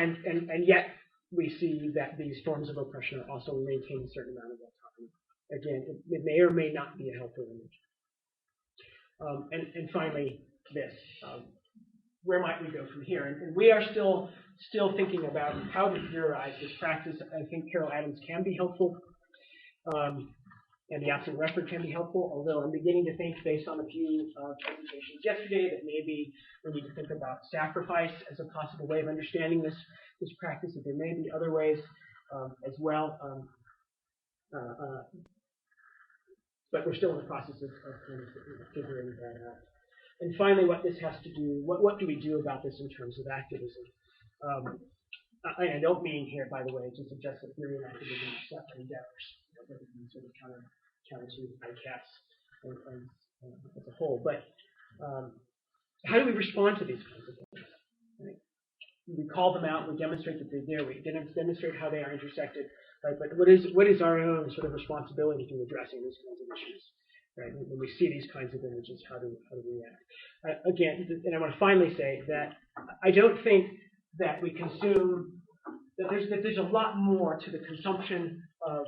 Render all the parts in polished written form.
and yet we see that these forms of oppression are also maintain a certain amount of autonomy. Again, it may or may not be a helpful image. And finally, this. Where might we go from here? And we are still thinking about how to theorize this practice. I think Carol Adams can be helpful, and the absent record can be helpful, although I'm beginning to think, based on a few presentations yesterday, that maybe we need to think about sacrifice as a possible way of understanding this practice, that there may be other ways as well. But we're still in the process of kind of figuring that out. And finally, what this has to do, what do we do about this in terms of activism? I don't mean here, by the way, to suggest that theory and activism are separate endeavors, that we can sort of counter to ICAS as a whole. But how do we respond to these kinds of things? Right? We call them out, we demonstrate that they're there, we demonstrate how they are intersected. Right? But what is our own sort of responsibility to addressing these kinds of issues? Right? When we see these kinds of images, how do we react? Again, and I want to finally say that I don't think that we consume, that there's a lot more to the consumption of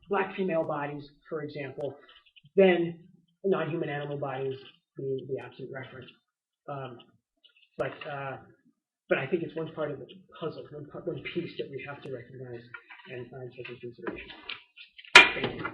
black female bodies, for example, than non-human animal bodies being the absent reference. But I think it's one part of the puzzle, one piece that we have to recognize and take into consideration. Thank you.